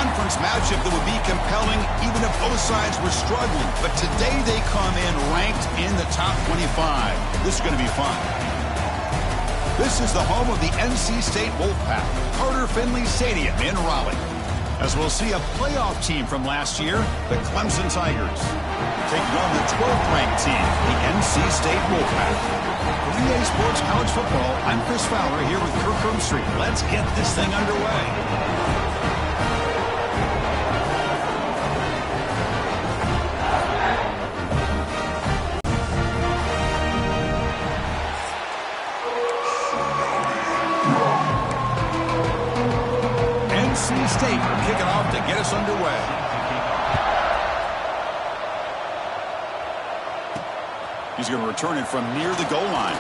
conference matchup that would be compelling even if both sides were struggling. But today they come in ranked in the top 25. This is going to be fun. This is the home of the NC State Wolfpack, Carter Finley Stadium in Raleigh. As we'll see a playoff team from last year, the Clemson Tigers, taking on the 12th-ranked team, the NC State Wolfpack. For EA Sports College Football, I'm Chris Fowler here with Kirk Herbstreit. Let's get this thing underway. NC State will kick it off to get us underway. He's going to return it from near the goal line.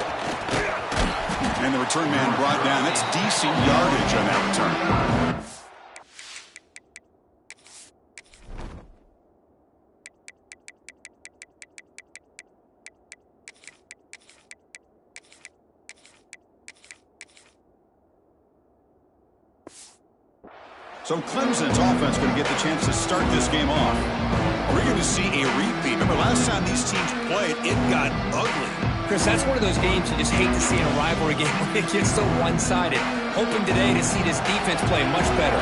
And the return man brought down. That's decent yardage on that return. So Clemson's offense going to get the chance to start this game off. We're going to see a repeat. Remember, last time these teams played, it got ugly. Chris, that's one of those games you just hate to see in a rivalry game when it gets so one-sided. Hoping today to see this defense play much better.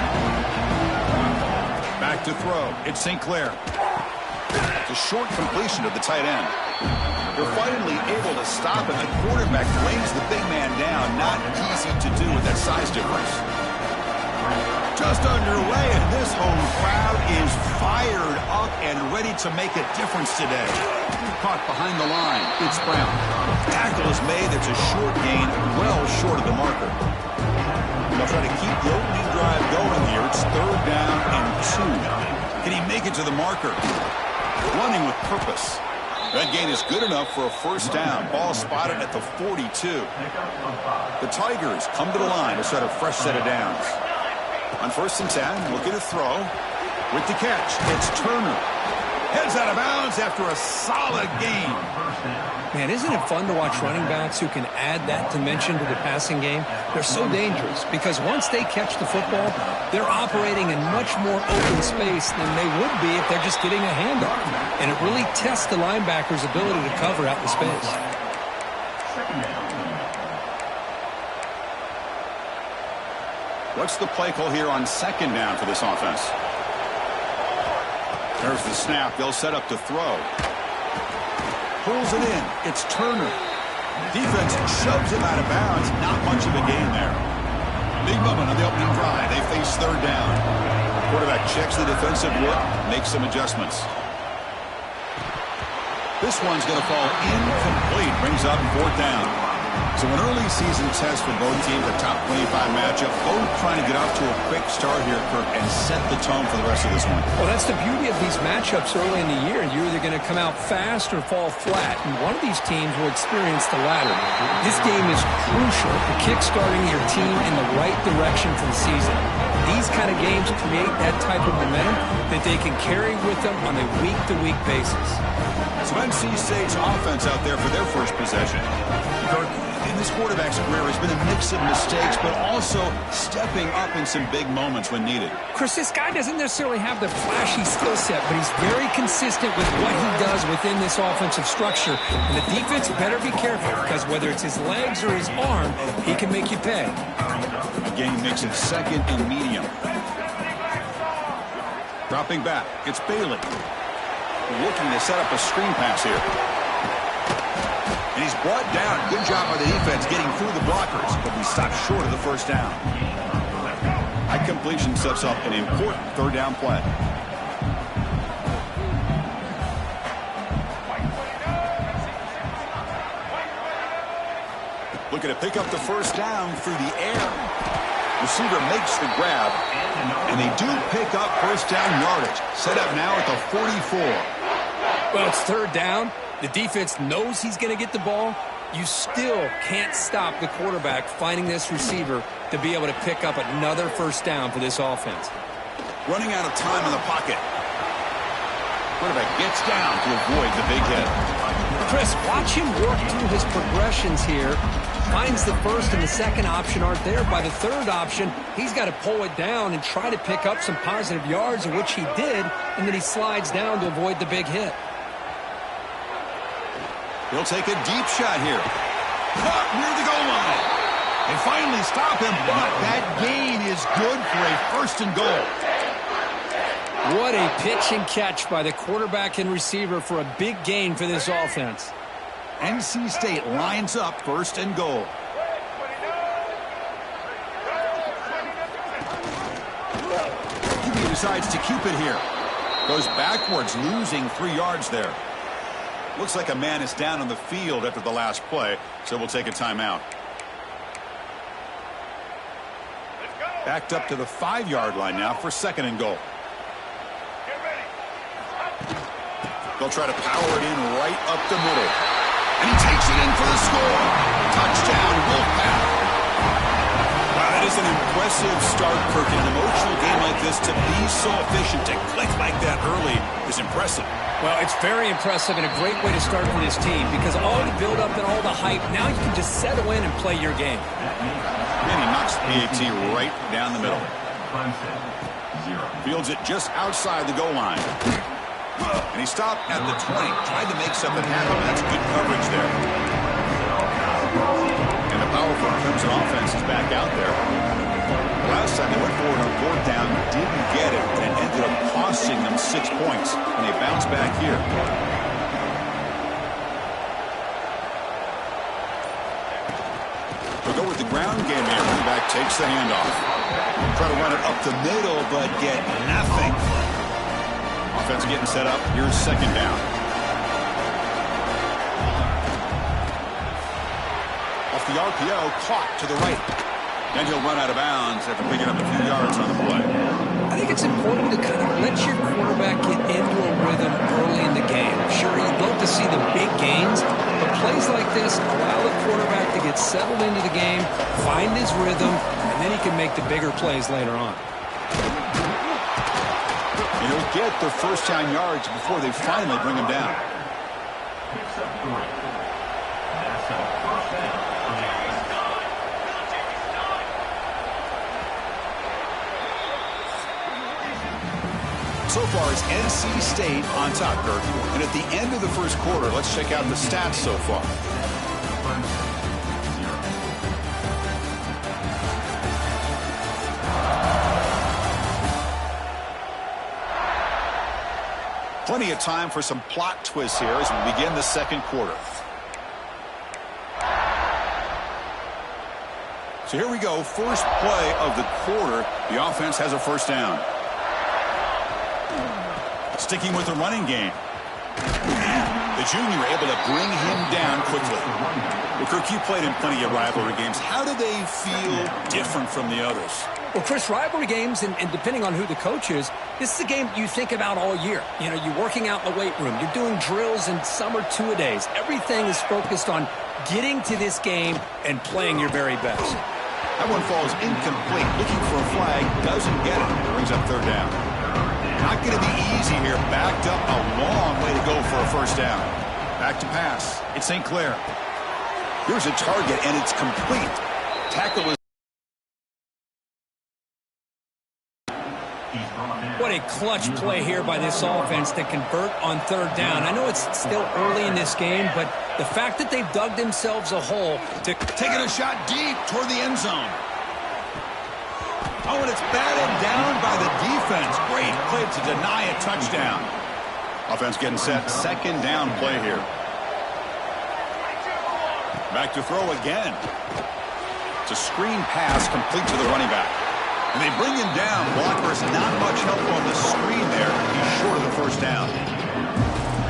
Back to throw. It's St. Clair. It's a short completion of the tight end. They're finally able to stop it. The quarterback lays the big man down. Not easy to do with that size difference. Just underway, and this home crowd is fired up and ready to make a difference today. Caught behind the line. It's Brown. Tackle is made. It's a short gain, well short of the marker. They'll try to keep the opening drive going here. It's 3rd down and 2. Can he make it to the marker? Running with purpose. That gain is good enough for a 1st down. Ball spotted at the 42. The Tigers come to the line to set a fresh set of downs. On 1st and 10, looking to throw. With the catch, it's Turner. Heads out of bounds after a solid game. Man, isn't it fun to watch running backs who can add that dimension to the passing game? They're so dangerous because once they catch the football, they're operating in much more open space than they would be if they're just getting a handoff. And it really tests the linebacker's ability to cover out the space. What's the play call here on 2nd down for this offense? There's the snap. They'll set up to throw. Pulls it in. It's Turner. Defense shoves him out of bounds. Not much of a gain there. Big moment on the opening drive. They face 3rd down. Quarterback checks the defensive look, makes some adjustments. This one's going to fall incomplete. Brings up 4th down. So an early season test for both teams, a top 25 matchup. Both trying to get off to a quick start here, Kirk, and set the tone for the rest of this one. Well, that's the beauty of these matchups early in the year. You're either going to come out fast or fall flat, and one of these teams will experience the latter. This game is crucial for kick-starting your team in the right direction for the season. These kind of games create that type of momentum that they can carry with them on a week-to-week basis. So NC State's offense out there for their first possession. Kirk, in this quarterback's career, has been a mix of mistakes, but also stepping up in some big moments when needed. Chris, this guy doesn't necessarily have the flashy skill set, but he's very consistent with what he does within this offensive structure. And the defense better be careful, because whether it's his legs or his arm, he can make you pay. Again, he makes it 2nd and medium. Dropping back, it's Bailey. Looking to set up a screen pass here. And he's brought down. Good job by the defense getting through the blockers, but he stopped short of the 1st down. High completion sets up an important 3rd down play. Looking to pick up the 1st down through the air. Receiver makes the grab, and they do pick up 1st down yardage. Set up now at the 44. Well, it's 3rd down. The defense knows he's going to get the ball. You still can't stop the quarterback finding this receiver to be able to pick up another 1st down for this offense. Running out of time in the pocket. Quarterback gets down to avoid the big hit. Chris, watch him work through his progressions here. Finds the first and the second option aren't there. By the third option, he's got to pull it down and try to pick up some positive yards, in which he did, and then he slides down to avoid the big hit. He'll take a deep shot here. Caught near the goal line. They finally stop him, but that gain is good for a first and goal. What a pitch and catch by the quarterback and receiver for a big gain for this offense. NC State lines up first and goal. QB decides to keep it here. Goes backwards, losing 3 yards there. Looks like a man is down on the field after the last play, so we'll take a timeout. Backed up to the 5-yard line now for second and goal. They'll try to power it in right up the middle. And he takes it in for the score. Touchdown, Wolfpack. Wow, that is an impressive start, Kirk. In an emotional game like this, to be so efficient, to click like that early is impressive. Well, it's very impressive and a great way to start for this team, because all the build-up and all the hype, now you can just settle in and play your game. And he knocks the PAT right down the middle. Fields it just outside the goal line. And he stopped at the 20, tried to make something happen. That's good coverage there. And the powerful Crimson offense is back out there. Last time they went forward on fourth down, didn't get it, and it ended up costing them 6 points. And they bounce back here. They'll go with the ground game here. Running back takes the handoff. Try to run it up the middle, but get nothing. Offense getting set up. Here's second down. Off the RPO, caught to the right. Then he'll run out of bounds after picking up a few yards on the play. I think it's important to kind of let your quarterback get into a rhythm early in the game. Sure, you'd love to see the big gains, but plays like this allow the quarterback to get settled into the game, find his rhythm, and then he can make the bigger plays later on. And he'll get the first down yards before they finally bring him down. So far, it's NC State on top, Kirk. And at the end of the first quarter, let's check out the stats so far. Plenty of time for some plot twists here as we begin the second quarter. So here we go. First play of the quarter. The offense has a first down. Sticking with the running game. The junior able to bring him down quickly. Well, Kirk, you played in plenty of rivalry games. How do they feel different from the others? Well, Chris, rivalry games, and depending on who the coach is, this is a game you think about all year. You know, you're working out in the weight room. You're doing drills and some are two-a-days. Everything is focused on getting to this game and playing your very best. That one falls incomplete. Looking for a flag. Doesn't get it. Brings up third down. Not going to be easy here. Backed up a long way to go for a first down. Back to pass. It's St. Clair. Here's a target, and it's complete. Tackle is... What a clutch play here by this offense to convert on third down. I know it's still early in this game, but the fact that they've dug themselves a hole to... Taking a shot deep toward the end zone. Oh, and it's batted down by the defense. Great play to deny a touchdown. Offense getting set. Second down play here. Back to throw again. It's a screen pass complete to the running back. And they bring him down. Blockers not much help on the screen there. He's short of the first down.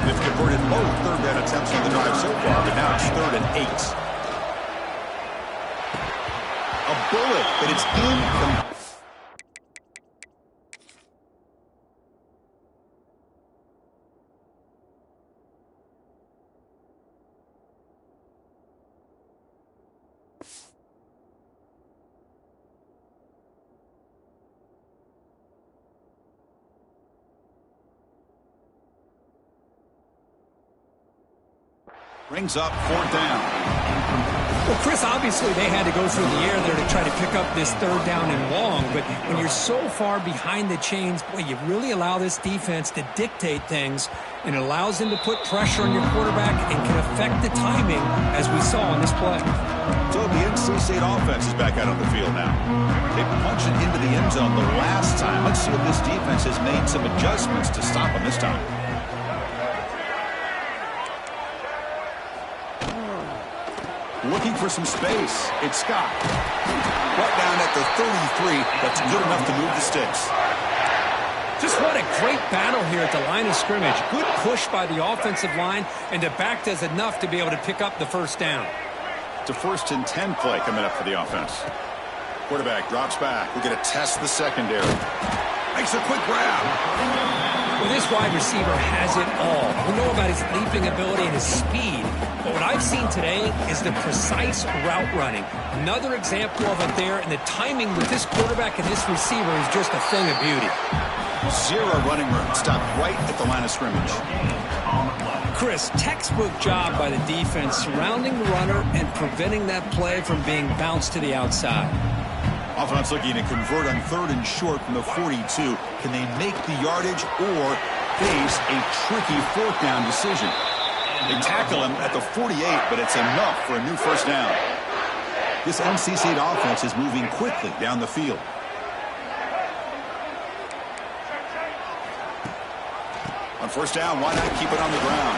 They've converted both third down attempts on the drive so far, but now it's 3rd and 8. A bullet, but it's incomplete. Brings up fourth down. Well, Chris, obviously they had to go through the air there to try to pick up this third down and long, but when you're so far behind the chains, boy, you really allow this defense to dictate things, and it allows them to put pressure on your quarterback and can affect the timing, as we saw in this play. So the NC State offense is back out on the field now. They punched it into the end zone the last time. Let's see if this defense has made some adjustments to stop them this time. Looking for some space. It's Scott. Brought down at the 33. That's good enough to move the sticks. Just what a great battle here at the line of scrimmage. Good push by the offensive line, and the back does enough to be able to pick up the first down. It's a 1st and 10 play coming up for the offense. Quarterback drops back. We're going to test the secondary. Makes a quick grab. Well, this wide receiver has it all. We know about his leaping ability and his speed, but what I've seen today is the precise route running. Another example of it there, and the timing with this quarterback and this receiver is just a thing of beauty. Zero running room. Stopped right at the line of scrimmage. Chris, textbook job by the defense surrounding the runner and preventing that play from being bounced to the outside. Offense looking to convert on 3rd and short from the 42. Can they make the yardage or face a tricky 4th down decision? They tackle him at the 48, but it's enough for a new first down. This NC State offense is moving quickly down the field. On first down, why not keep it on the ground?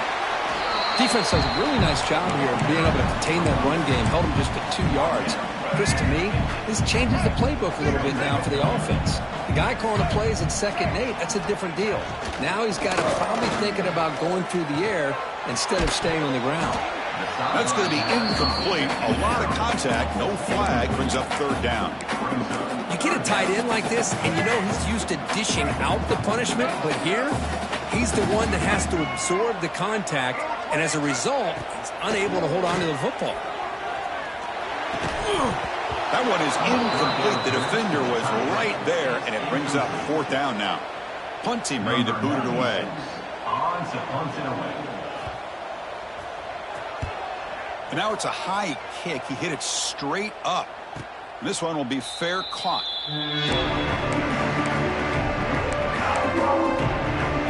Defense does a really nice job here of being able to contain that run game. Held him just at 2 yards. Chris, to me, this changes the playbook a little bit now for the offense. The guy calling the plays at 2nd and 8, that's a different deal. Now he's got to probably thinking about going through the air instead of staying on the ground. That's going to be incomplete. A lot of contact. No flag. Brings up 3rd down. You get a tight end like this, and you know he's used to dishing out the punishment, but here, he's the one that has to absorb the contact, and as a result, he's unable to hold on to the football. That one is incomplete. The defender was right there, and it brings up 4th down now. Punt team ready to boot it away. And now it's a high kick. He hit it straight up. And this one will be fair caught.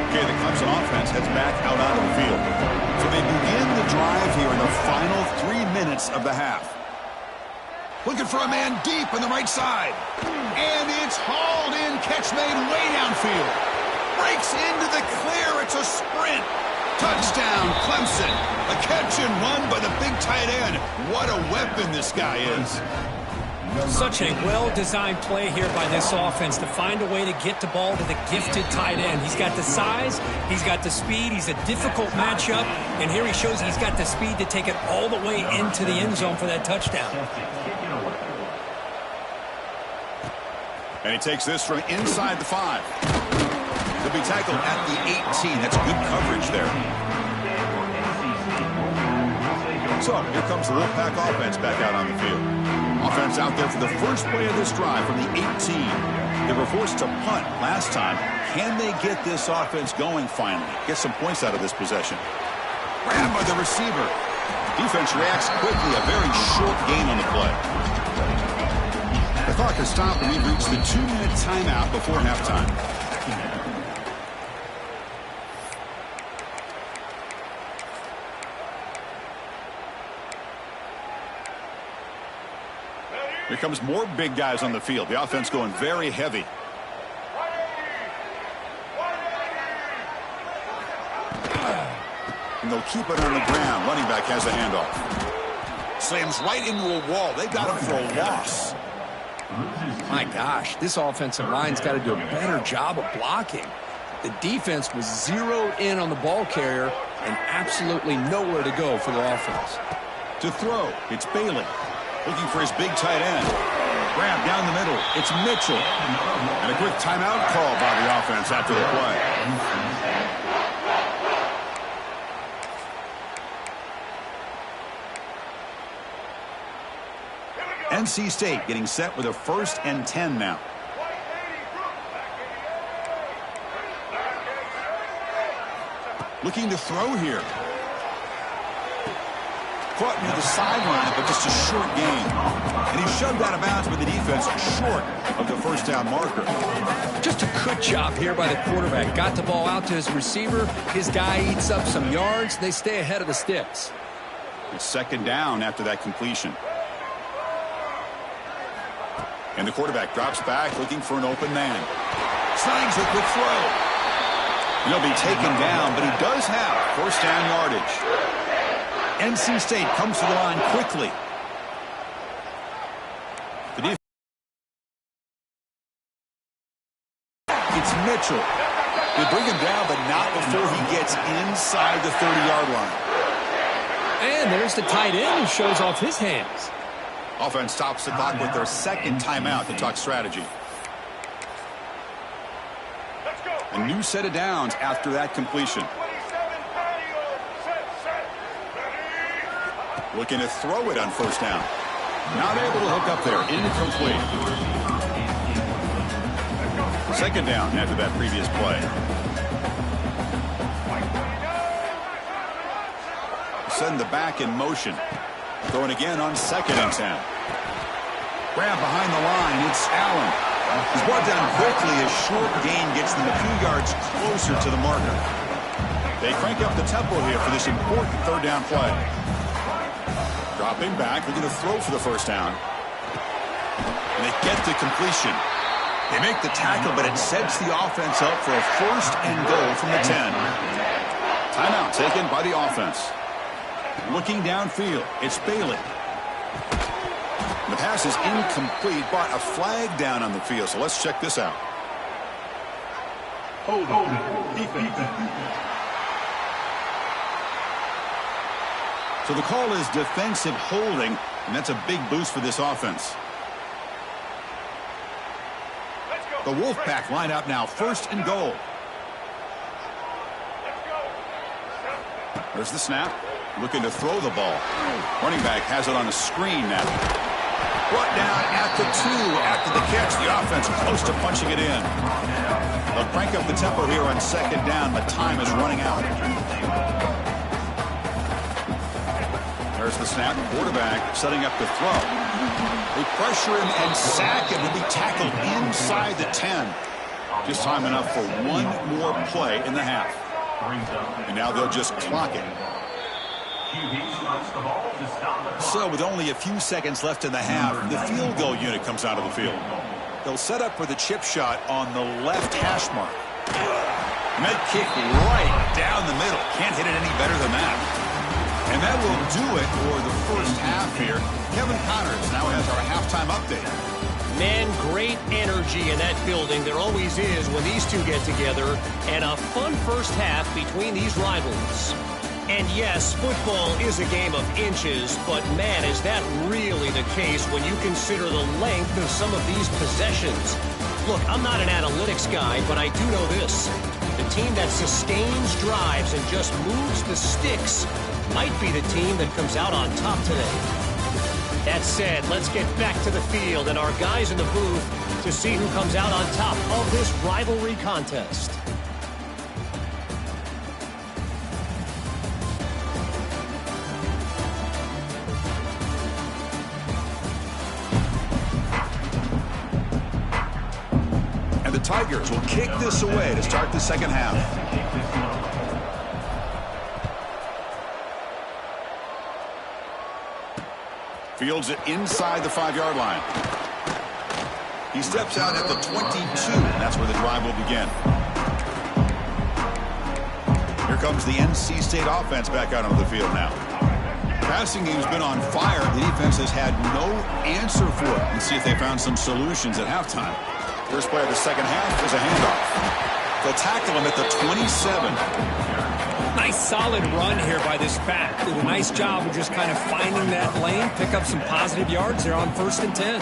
Okay, the Clemson offense heads back out onto the field. So they begin the drive here in the final 3 minutes of the half. Looking for a man deep on the right side. And it's hauled in. Catch made way downfield. Breaks into the clear. It's a sprint. Touchdown, Clemson. A catch and run by the big tight end. What a weapon this guy is. Such a well-designed play here by this offense to find a way to get the ball to the gifted tight end. He's got the size, he's got the speed, he's a difficult matchup, and here he shows he's got the speed to take it all the way into the end zone for that touchdown. And he takes this from inside the 5. He'll be tackled at the 18. That's good coverage there. So here comes the Wolfpack offense back out on the field. Offense out there for the first play of this drive from the 18. They were forced to punt last time. Can they get this offense going finally? Get some points out of this possession. Grabbed by the receiver. Defense reacts quickly. A very short gain on the play. The clock has stopped, and we've reached the 2-minute timeout before halftime. Here comes more big guys on the field. The offense going very heavy. And they'll keep it on the ground. Running back has the handoff. Slams right into a wall. They got him for a loss. My gosh, this offensive line's got to do a better job of blocking. The defense was zeroed in on the ball carrier and absolutely nowhere to go for the offense. To throw, it's Bailey. Looking for his big tight end. Grab down the middle. It's Mitchell. And a quick timeout call by the offense after the play. NC State getting set with a 1st and 10 now. Looking to throw here. Caught near the sideline, but just a short gain. And he shoved out of bounds with the defense short of the first down marker. Just a good job here by the quarterback. Got the ball out to his receiver. His guy eats up some yards. They stay ahead of the sticks. It's second down after that completion. And the quarterback drops back looking for an open man. Slings a quick throw. He'll be taken down, but he does have first down yardage. NC State comes to the line quickly. It's Mitchell. They bring him down, but not before he gets inside the 30-yard line. And there's the tight end who shows off his hands. Offense stops the clock with their second timeout to talk strategy. A new set of downs after that completion. Looking to throw it on first down. Not able to hook up there. Incomplete. Second down after that previous play. Send the back in motion. Throwing again on second and 10. Grab behind the line. It's Allen. He's brought down quickly. A short gain gets them a few yards closer to the marker. They crank up the tempo here for this important third down play. Dropping back, looking to throw for the first down. And they get to completion. They make the tackle, but it sets the offense up for a first and goal from the 10. Timeout taken by the offense. Looking downfield, it's Bailey. The pass is incomplete, but a flag down on the field, so let's check this out. Hold on. So the call is defensive holding, and that's a big boost for this offense. The Wolfpack line up now, first and goal. There's the snap. Looking to throw the ball. Running back has it on a screen now. Brought down at the 2 after the catch. The offense close to punching it in. They'll crank up the tempo here on second down, but time is running out. There's the snap. Quarterback setting up the throw. They pressure him and sack him. He'll be tackled inside the 10. Just time enough for one more play in the half. And now they'll just clock it. So with only a few seconds left in the half, the field goal unit comes out of the field. They'll set up for the chip shot on the left hash mark. Med kick right down the middle. Can't hit it any better than that. And that will do it for the first half here. Kevin Connors now has our halftime update. Man, great energy in that building. There always is when these two get together. And a fun first half between these rivals. And yes, football is a game of inches, but man, is that really the case when you consider the length of some of these possessions. Look, I'm not an analytics guy, but I do know this. The team that sustains drives and just moves the sticks might be the team that comes out on top today. That said, let's get back to the field and our guys in the booth to see who comes out on top of this rivalry contest. And the Tigers will kick this away to start the second half. Fields it inside the 5-yard line. He steps out at the 22. That's where the drive will begin. Here comes the NC State offense back out onto the field now. Passing game's been on fire. The defense has had no answer for it. Let's see if they found some solutions at halftime. First play of the second half is a handoff. They'll tackle him at the 27. Nice solid run here by this back. Did a nice job of just kind of finding that lane, pick up some positive yards there on first and 10.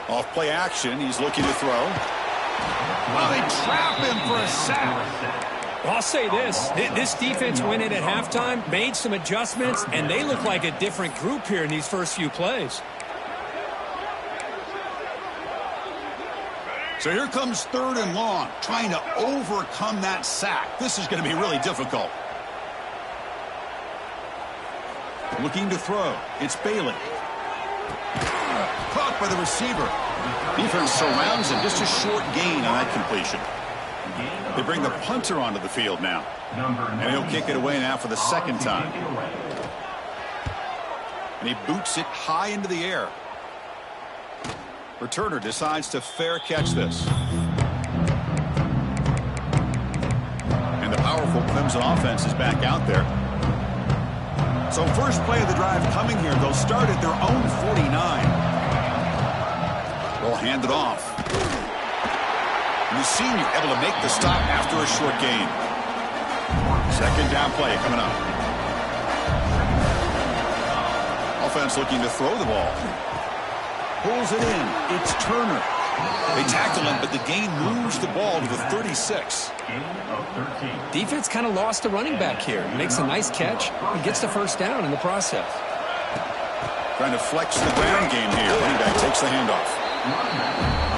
Off play action, he's looking to throw. Well, they trap him for a sack. Well, I'll say this defense went in at halftime, made some adjustments, and they look like a different group here in these first few plays. So here comes third and long, trying to overcome that sack. This is going to be really difficult. Looking to throw. It's Bailey. Caught by the receiver. Defense surrounds him. Just a short gain on that completion. They bring the punter onto the field now. And he'll kick it away now for the second time. And he boots it high into the air. Returner decides to fair catch this. And the powerful Clemson offense is back out there. So first play of the drive coming here. They'll start at their own 49. They'll hand it off. And the senior able to make the stop after a short gain. Second down play coming up. Offense looking to throw the ball. Pulls it in. It's Turner. They tackle him, but the gain moves the ball to the 36. Defense kind of lost a running back here. Makes a nice catch and gets the first down in the process. Trying to flex the ground game here. Running back takes the handoff.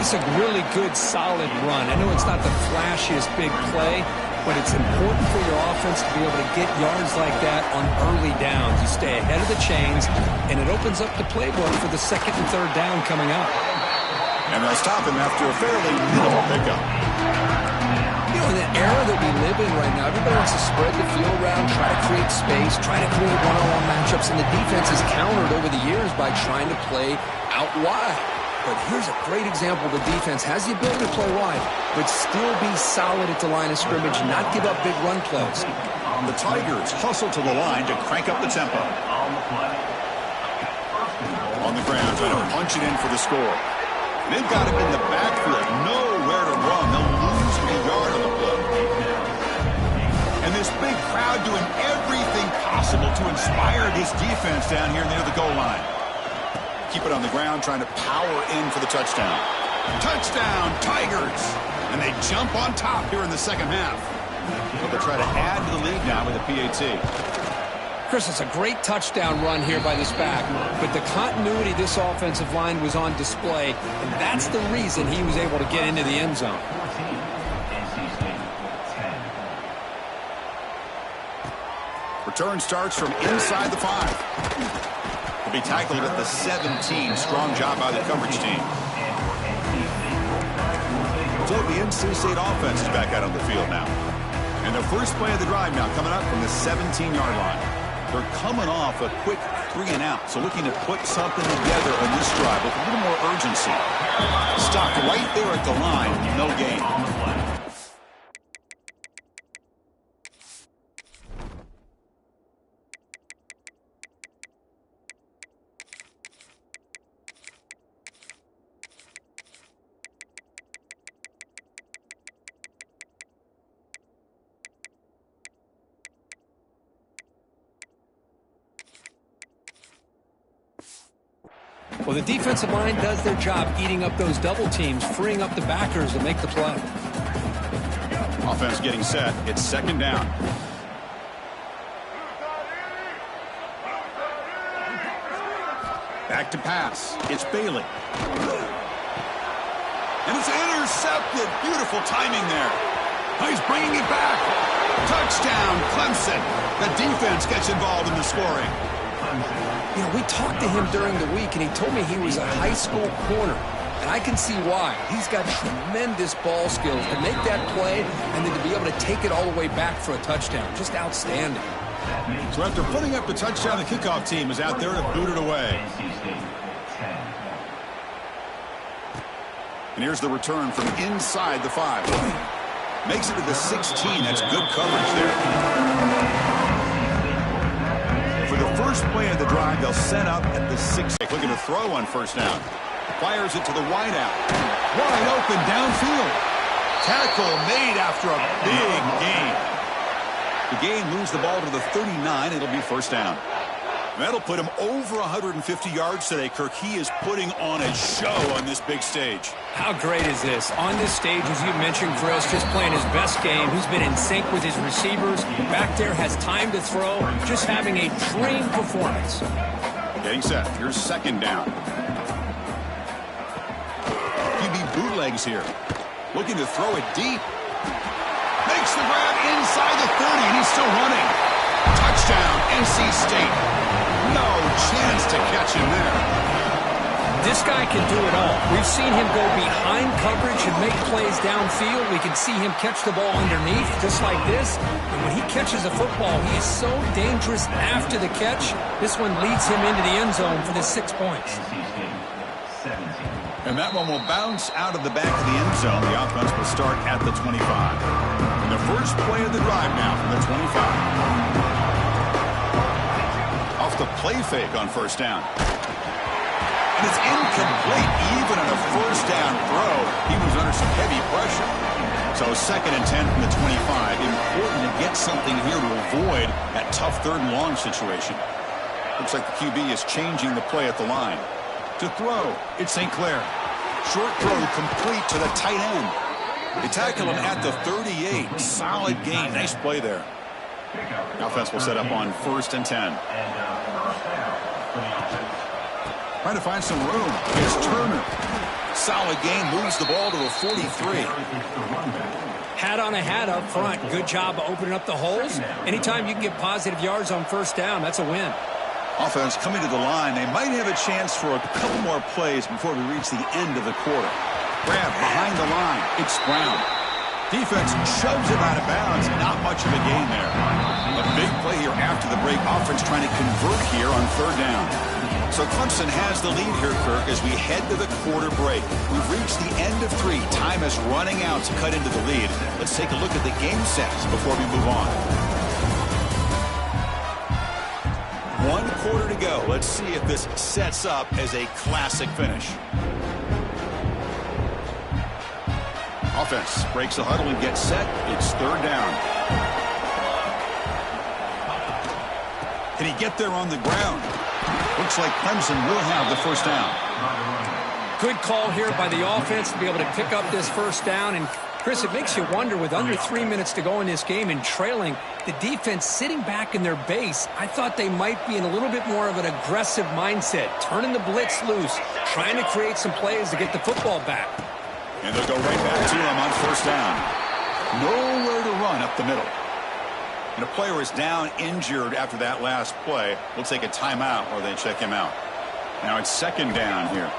It's a really good, solid run. I know it's not the flashiest big play, but it's important for your offense to be able to get yards like that on early downs. You stay ahead of the chains, and it opens up the playbook for the second and third down coming up. And they'll stop him after a fairly minimal pickup. You know, in the era that we live in right now, everybody wants to spread the field around, try to create space, try to create one-on-one matchups, and the defense has countered over the years by trying to play out wide. But here's a great example. The defense has the ability to play wide, but still be solid at the line of scrimmage, not give up big run plays. The Tigers hustle to the line to crank up the tempo. On the ground, trying to punch it in for the score. They've got him in the backfield, nowhere to run. They'll lose a yard on the play. And this big crowd doing everything possible to inspire this defense down here near the goal line. Keep it on the ground, trying to power in for the touchdown. Touchdown, Tigers! And they jump on top here in the second half. So they'll try to add to the lead now with a PAT. Chris, it's a great touchdown run here by this back, but the continuity of this offensive line was on display, and that's the reason he was able to get into the end zone. Return starts from inside the 5. Will be tackled at the 17. Strong job by the coverage team. So the NC State offense is back out on the field now. And the first play of the drive now coming up from the 17-yard line. They're coming off a quick 3-and-out, so looking to put something together on this drive with a little more urgency. Stopped right there at the line, no gain. Well, the defensive line does their job eating up those double teams, freeing up the backers to make the play. Offense getting set. It's second down. Back to pass. It's Bailey. And it's intercepted. Beautiful timing there. He's bringing it back. Touchdown, Clemson. The defense gets involved in the scoring. You know, we talked to him during the week, and he told me he was a high school corner. And I can see why. He's got tremendous ball skills to make that play and then to be able to take it all the way back for a touchdown. Just outstanding. So after putting up the touchdown, the kickoff team is out there to boot it away. And here's the return from inside the 5. Makes it to the 16. That's good coverage there. For the first play of the drive, they'll set up at the 6. Looking to throw on first down. Fires it to the wideout. Wide open downfield. Tackle made after a big gain. The gain moves the ball to the 39. It'll be first down. That'll put him over 150 yards today, Kirk. He is putting on a show on this big stage. How great is this? On this stage, as you mentioned, Chris, just playing his best game. He's been in sync with his receivers. Back there, has time to throw. Just having a dream performance. Getting set. Here's second down. QB bootlegs here. Looking to throw it deep. Makes the grab inside the 30, and he's still running. Touchdown, NC State. No chance to catch him there. This guy can do it all. We've seen him go behind coverage and make plays downfield. We can see him catch the ball underneath, just like this. And when he catches a football, he is so dangerous after the catch. This one leads him into the end zone for the 6 points. And that one will bounce out of the back of the end zone. The offense will start at the 25. And the first play of the drive now from the 25. Off the play fake on first down. And it's incomplete. Even on a first down throw, he was under some heavy pressure. So 2nd and 10 from the 25. Important to get something here to avoid that tough 3rd and long situation. Looks like the QB is changing the play at the line. To throw, it's St. Clair. Short throw complete to the tight end. They tackle him at the 38. Solid gain. Nice play there. The offense will set up on 1st and 10. Trying to find some room. Here's Turner. Solid gain. Moves the ball to the 43. Hat on a hat up front. Good job of opening up the holes. Anytime you can get positive yards on first down, that's a win. Offense coming to the line. They might have a chance for a couple more plays before we reach the end of the quarter. Grab behind the line. It's Brown. Defense shoves it out of bounds. Not much of a gain there. A big play here after the break. Offense trying to convert here on 3rd down. So Clemson has the lead here, Kirk, as we head to the quarter break. We've reached the end of 3. Time is running out to cut into the lead. Let's take a look at the game sets before we move on. 1 quarter to go. Let's see if this sets up as a classic finish. Offense breaks the huddle and gets set. It's 3rd down. Can he get there on the ground? Looks like Clemson will have the first down. Good call here by the offense to be able to pick up this first down. And, Chris, it makes you wonder, with under 3 minutes to go in this game and trailing, the defense sitting back in their base, I thought they might be in a little bit more of an aggressive mindset, turning the blitz loose, trying to create some plays to get the football back. And they'll go right back to him on first down. Nowhere to run up the middle. And a player is down injured after that last play. We'll take a timeout or they check him out. Now it's 2nd down here.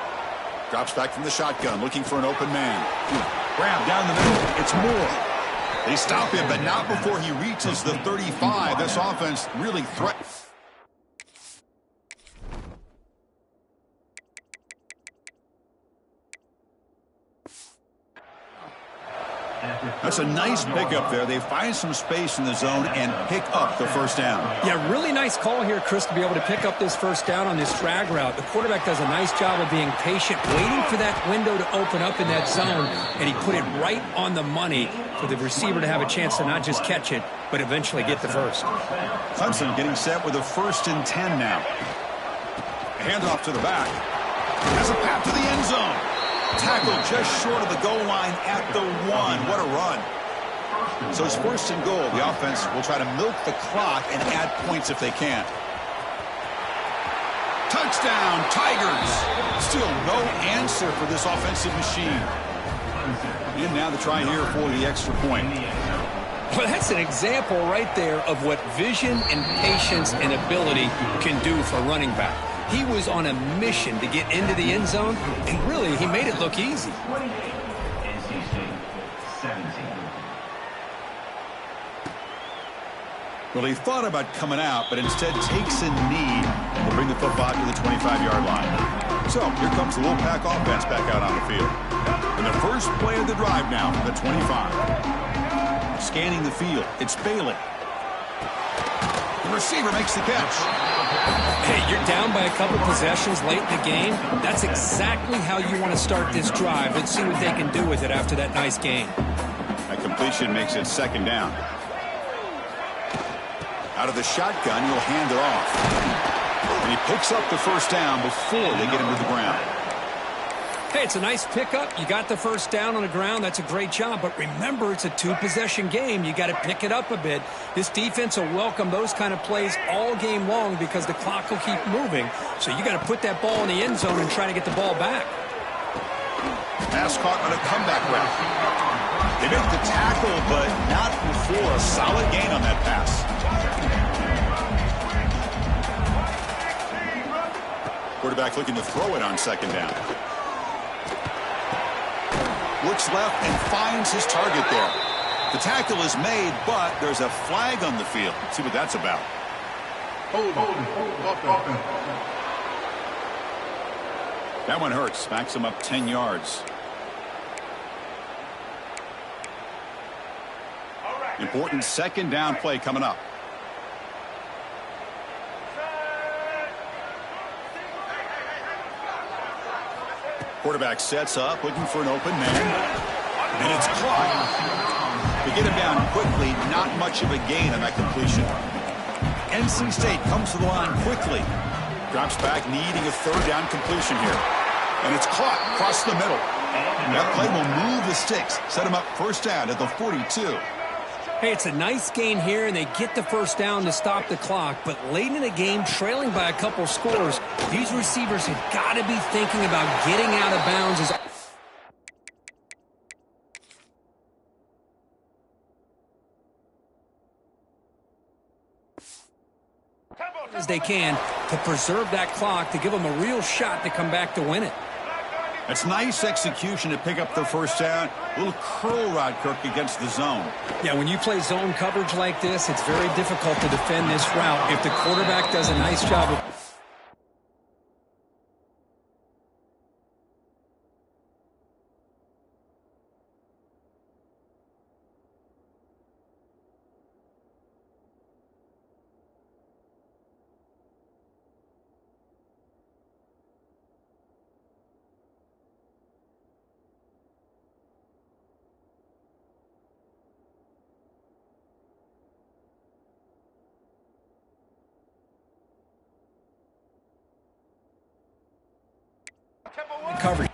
Drops back from the shotgun, looking for an open man. Grab down the middle. It's Moore. They stop him, but not before he reaches the 35. This offense really threatens. That's a nice pickup there. They find some space in the zone and pick up the first down. Yeah, really nice call here, Chris, to be able to pick up this first down on this drag route. The quarterback does a nice job of being patient, waiting for that window to open up in that zone, and he put it right on the money for the receiver to have a chance to not just catch it, but eventually get the first. Clemson getting set with a 1st and 10 now. Handoff to the back. Has a path to the end zone. Tackled just short of the goal line at the 1. What a run. So it's 1st and goal. The offense will try to milk the clock and add points if they can. Touchdown, Tigers. Still no answer for this offensive machine. And now the try here for the extra point. Well, that's an example right there of what vision and patience and ability can do for a running back. He was on a mission to get into the end zone, and really, he made it look easy. Well, he thought about coming out, but instead takes a knee and will bring the football to the 25-yard line. So here comes the Wolfpack offense back out on the field. And the first play of the drive now from the 25. Scanning the field, it's Bailey. The receiver makes the catch. Hey, you're down by a couple possessions late in the game. That's exactly how you want to start this drive. Let's see what they can do with it after that nice game. That completion makes it 2nd down. Out of the shotgun, he'll hand it off. And he picks up the first down before they get him to the ground. Hey, it's a nice pickup. You got the first down on the ground. That's a great job. But remember, it's a 2-possession game. You got to pick it up a bit. This defense will welcome those kind of plays all game long because the clock will keep moving. So you got to put that ball in the end zone and try to get the ball back. Pass caught on a comeback route. They make the tackle, but not before a solid gain on that pass. Quarterback looking to throw it on second down. Looks left and finds his target there. The tackle is made, but there's a flag on the field. Let's see what that's about. That one hurts. Backs him up 10 yards. Important second down play coming up. Quarterback sets up, looking for an open man. And it's caught. To get him down quickly, not much of a gain on that completion. NC State comes to the line quickly. Drops back, needing a third down completion here. And it's caught across the middle. That play will move the sticks. Set him up first down at the 42. Hey, it's a nice gain here, and they get the first down to stop the clock. But late in the game, trailing by a couple scores, these receivers have got to be thinking about getting out of bounds as they can to preserve that clock, to give them a real shot to come back to win it. It's nice execution to pick up the first down. A little curl rod, Kirk, against the zone. Yeah, when you play zone coverage like this, it's very difficult to defend this route if the quarterback does a nice job of... coverage.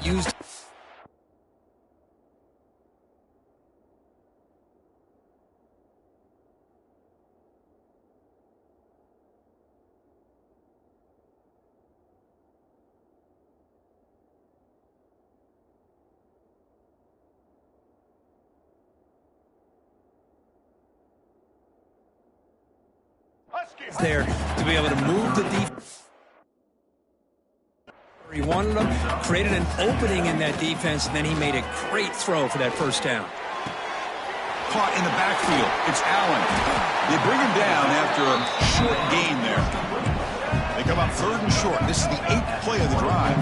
Used. There to be able to move the defense. He wanted them, created an opening in that defense, and then he made a great throw for that first down. Caught in the backfield. It's Allen. They bring him down after a short gain there. They come up third and short. This is the 8th play of the drive.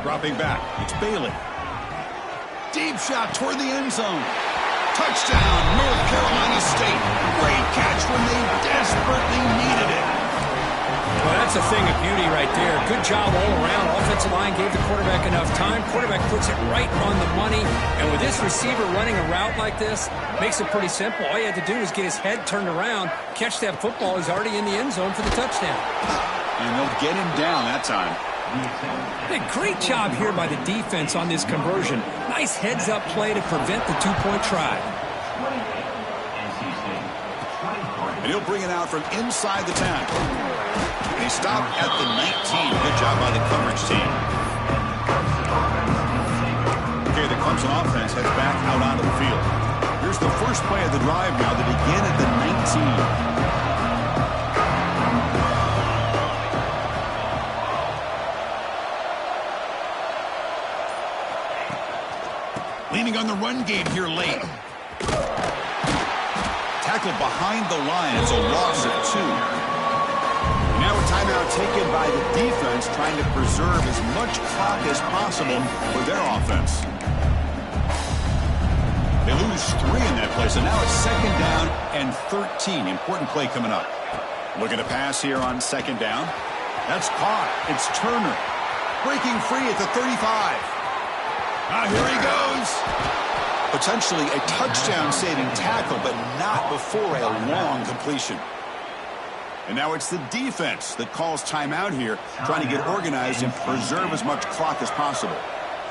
Dropping back. It's Bailey. Deep shot toward the end zone. Touchdown, North Carolina State. Great catch when they desperately needed it. Well, that's a thing of beauty right there. Good job all around. Offensive line gave the quarterback enough time. Quarterback puts it right on the money. And with this receiver running a route like this, makes it pretty simple. All you had to do was get his head turned around, catch that football. He's already in the end zone for the touchdown. And they'll get him down that time. A great job here by the defense on this conversion. Nice heads-up play to prevent the two-point try. And he'll bring it out from inside the 10. And he stopped at the 19. Good job by the coverage team. Okay, the Clemson offense heads back out onto the field. Here's the first play of the drive now. They begin at the 19. run game here late. Tackle behind the line. It's a loss of 2. Now a timeout taken by the defense, trying to preserve as much clock as possible for their offense. They lose 3 in that play, so now it's 2nd down and 13. Important play coming up. Looking to pass here on 2nd down. That's caught. It's Turner. Breaking free at the 35. Here he goes. Potentially a touchdown-saving tackle, but not before a long completion. And now it's the defense that calls timeout here, trying to get organized and preserve as much clock as possible.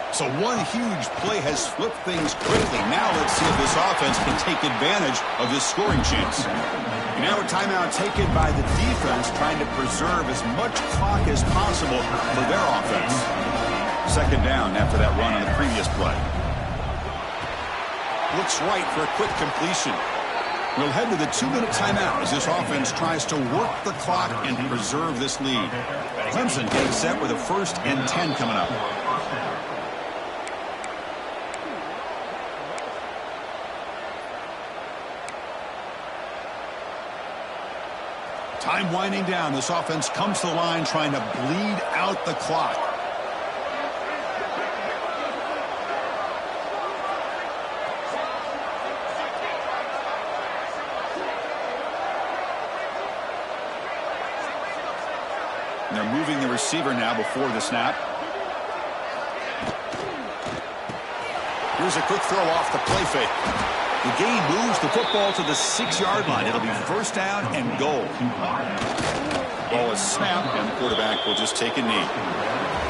So one huge play has flipped things quickly. Now let's see if this offense can take advantage of this scoring chance. And now a timeout taken by the defense, trying to preserve as much clock as possible for their offense. 2nd down after that run on the previous play. Looks right for a quick completion. We'll head to the 2-minute timeout as this offense tries to work the clock and preserve this lead. Clemson getting set with a 1st and 10 coming up. Time winding down. This offense comes to the line trying to bleed out the clock. And they're moving the receiver now before the snap. Here's a quick throw off the play fake. The game moves the football to the 6-yard line. It'll be 1st down and goal. Ball is snapped, and the quarterback will just take a knee.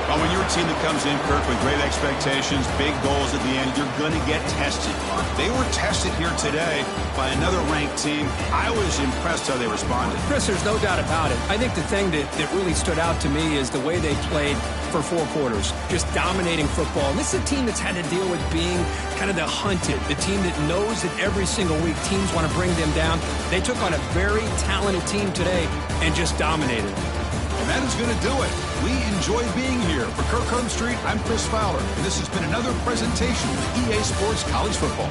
Well, when you're a team that comes in, Kirk, with great expectations, big goals at the end, you're going to get tested. They were tested here today by another ranked team. I was impressed how they responded. Chris, there's no doubt about it. I think the thing that really stood out to me is the way they played for 4 quarters, just dominating football. And this is a team that's had to deal with being kind of the hunted, the team that knows that every single week teams want to bring them down. They took on a very talented team today and just dominated. And that is going to do it. We enjoy being here. For Kirk Street, I'm Chris Fowler, and this has been another presentation of EA Sports College Football.